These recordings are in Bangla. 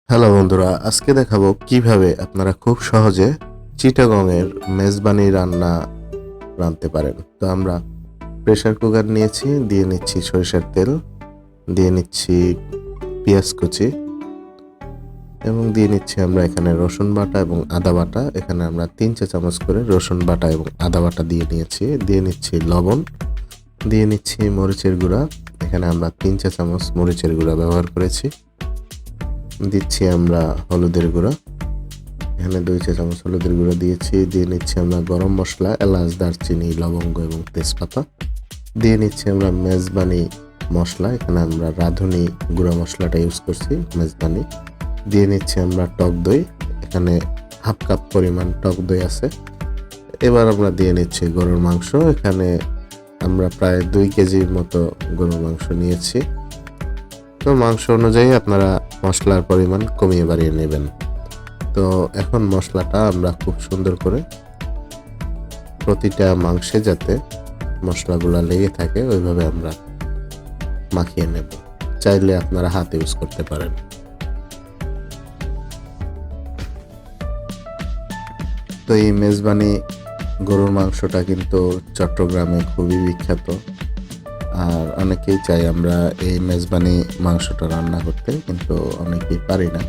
হ্যালো বন্ধুরা, আজকে দেখাবো কিভাবে আপনারা খুব সহজে চিটাগংয়ের মেজবানি রান্না রাঁধতে পারেন। তো আমরা প্রেসার কুকার নিয়েছি, দিয়ে নিচ্ছি সরিষার তেল, দিয়ে নিচ্ছি পেঁয়াজ কুচি এবং দিয়ে নিচ্ছি আমরা এখানে রসুন বাটা এবং আদা বাটা। এখানে আমরা 3 চা চামচ করে রসুন বাটা এবং আদা বাটা দিয়ে নিয়েছি। দিয়ে নিচ্ছি লবণ, দিয়ে নিচ্ছি মরিচের গুঁড়া। এখানে আমরা 3 চা চামচ মরিচের গুঁড়া ব্যবহার করেছি। দিচ্ছি আমরা হলুদের গুঁড়া, এখানে 2 চা চামচ হলুদের গুঁড়া দিয়েছি। দিয়ে নিচ্ছি আমরা গরম মশলা, এলাচ, দারচিনি, লবঙ্গ এবং তেজপাতা। দিয়ে নিচ্ছি আমরা মেজবানি মশলা, এখানে আমরা রাঁধুনি গুঁড়া মশলাটা ইউজ করছি, মেজবানি। দিয়ে নিচ্ছি আমরা টক দই, এখানে হাফ কাপ পরিমাণ টক দই আছে। এবার আমরা দিয়ে নিচ্ছি গরুর মাংস, এখানে আমরা প্রায় 2 কেজির মতো গরুর মাংস নিয়েছি। তো মাংস অনুযায়ী আপনারা মশলার পরিমাণ কমিয়ে বাড়িয়ে নেবেন। তো এখন মশলাটা আমরা খুব সুন্দর করে প্রতিটা মাংসে যাতে মশলাগুলো লেগে থাকে ওইভাবে আমরা মাখিয়ে নেব। চাইলে আপনারা হাত ইউজ করতে পারেন। তো এই মেজবানি গরুর মাংসটা কিন্তু চট্টগ্রামে খুবই বিখ্যাত, আর অনেকেই চাই আমরা এই মেজবানি মাংসটা রান্না করতে, কিন্তু অনেকেই পারি না।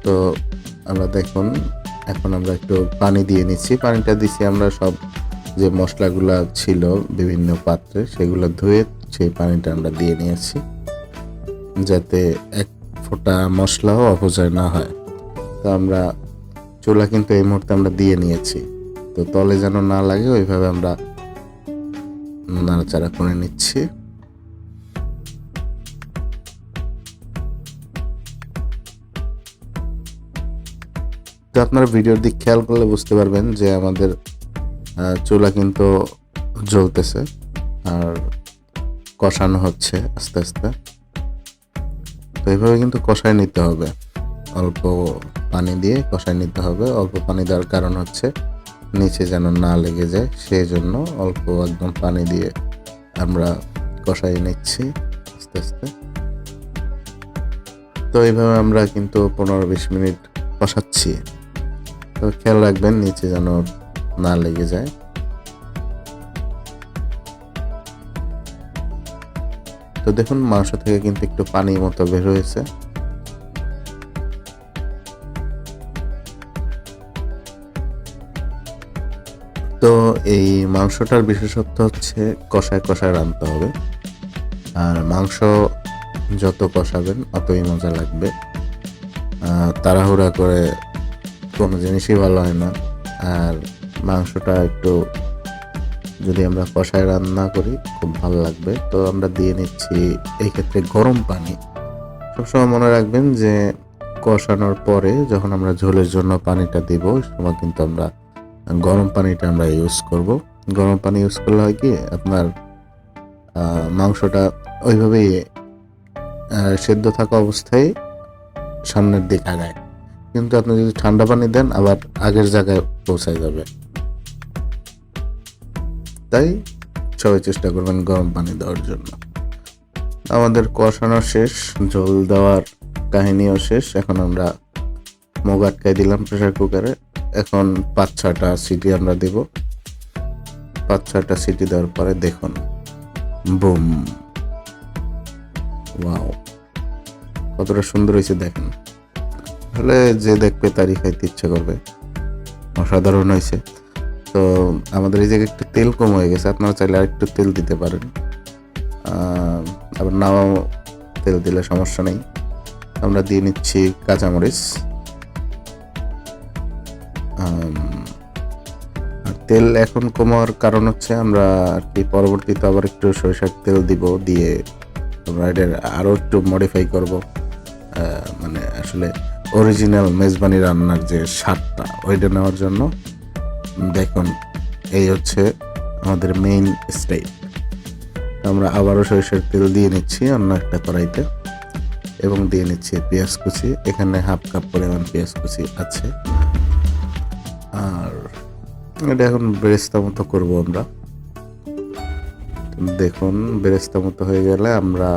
তো আমরা দেখুন, এখন আমরা একটু পানি দিয়ে নিচ্ছি। পানিটা দিচ্ছি আমরা সব যে মশলাগুলো ছিল বিভিন্ন পাত্রে সেগুলো ধুয়ে সেই পানিটা আমরা দিয়ে নিয়েছি, যাতে এক ফোঁটা মশলাও অপচয় না হয়। তো আমরা চুলা কিন্তু এই মুহূর্তে আমরা দিয়ে নিয়েছি, তো তলে যেন না লাগে ওইভাবে আমরা নাড়াচাড়া করে নিচ্ছি। তো আপনারা ভিডিওর দিক খেয়াল করলে বুঝতে পারবেন যে আমাদের চুলা কিন্তু জ্বলতেছে আর কষানো হচ্ছে আস্তে আস্তে। তো এইভাবে কিন্তু কষায় নিতে হবে, অল্প পানি দিয়ে কষায় নিতে হবে। অল্প পানি দেওয়ার কারণ হচ্ছে নিচে যেন না লেগে যায়, সেই জন্য অল্প একদম পানি দিয়ে আমরা কষাই নিচ্ছি আস্তে আস্তে। তো এইভাবে আমরা কিন্তু 15-20 মিনিট কষাচ্ছি। তো খেয়াল রাখবেন নিচে যেন না লেগে যায়। তো দেখুন মাংস থেকে কিন্তু একটু পানি মতো বের হয়েছে। তো এই মাংসটার বিশেষত্ব হচ্ছে কষায় কষায় রাঁধতে হবে, আর মাংস যত কষাবেন অতই মজা লাগবে। তাড়াহুড়া করে কোনো জিনিসই ভালো হয় না। আর মাংসটা একটু যদি আমরা কষায় রান্না করি খুব ভালো লাগবে। তো আমরা দিয়ে নিচ্ছি এই ক্ষেত্রে গরম পানি। সবসময় মনে রাখবেন যে কষানোর পরে যখন আমরা ঝোলের জন্য পানিটা দিব ওই সময় কিন্তু আমরা গরম পানিটা আমরা ইউজ করব। গরম পানি ইউজ করলে হয় কি আপনার মাংসটা ওইভাবেই সেদ্ধ থাকা অবস্থায় সামনের দিকে আগায়, কিন্তু আপনি যদি ঠান্ডা পানি দেন আবার আগের জায়গায় পৌঁছায় যাবে। তাই সবাই চেষ্টা করবেন গরম পানি দেওয়ার জন্য। আমাদের কষানো শেষ, ঝোল দেওয়ার কাহিনীও শেষ। এখন আমরা মুখ আটকাই দিলাম প্রেসার কুকারে। এখন 5-6টা সিটি আমরা দেব। 5-6টা সিটি দেওয়ার পরে দেখুন, বুম, ওয়াও, কতটা সুন্দর হয়েছে দেখেন। তাহলে যে দেখবে তারই খাইতে ইচ্ছে করবে, অসাধারণ হয়েছে। তো আমাদের এই জায়গায় একটু তেল কম হয়ে গেছে, আপনারা চাইলে আর একটু তেল দিতে পারেন, আবার নাও তেল দিলে সমস্যা নেই। আমরা দিয়ে নিচ্ছি কাঁচামরিচ। আর তেল এখন কমার কারণ হচ্ছে আমরা আর কি পরবর্তীতে আবার একটু সরিষার তেল দিব, দিয়ে আমরা এটার আরও একটু মডিফাই করব। মানে আসলে অরিজিনাল মেজবানি রান্নার যে স্বাদটা ওইটা নেওয়ার জন্য। দেখুন এই হচ্ছে আমাদের মেইন স্টাইল। আমরা আবারও সরিষার তেল দিয়ে নিচ্ছি অন্য একটা কড়াইতে এবং দিয়ে নিচ্ছি পেঁয়াজ কুচি। এখানে হাফ কাপ পরিমাণ পেঁয়াজ কুচি আছে। আর এটা এখন বেরেস্তা মতো করবো আমরা। দেখুন বেরেস্তা মতো হয়ে গেলে আমরা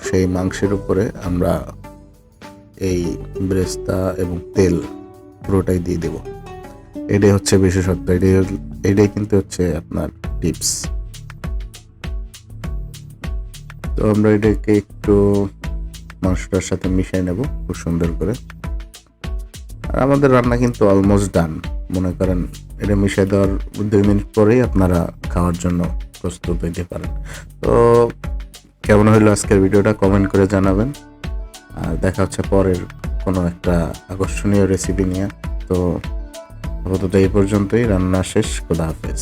সেই মাংসের উপরে আমরা এই ব্রেস্তা এবং তেল পুরোটাই দিয়ে দেব। এটাই হচ্ছে বিশেষত্ব, এটাই কিন্তু হচ্ছে আপনার টিপস। তো আমরা এটাকে একটু মাংসটার সাথে মিশিয়ে নেব খুব সুন্দর করে। আর আমাদের রান্না কিন্তু অলমোস্ট ডান। মনে করেন এটা মিশিয়ে দেওয়ার 2 মিনিট পরেই আপনারা খাওয়ার জন্য প্রস্তুত হইতে পারেন। তো কেমন হলো আজকের ভিডিওটা কমেন্ট করে জানাবেন। আর দেখা হচ্ছে পরের কোনো একটা আকর্ষণীয় রেসিপি নিয়ে। তো আপাতত এই পর্যন্তই, রান্না শেষ। খোদা হাফেজ।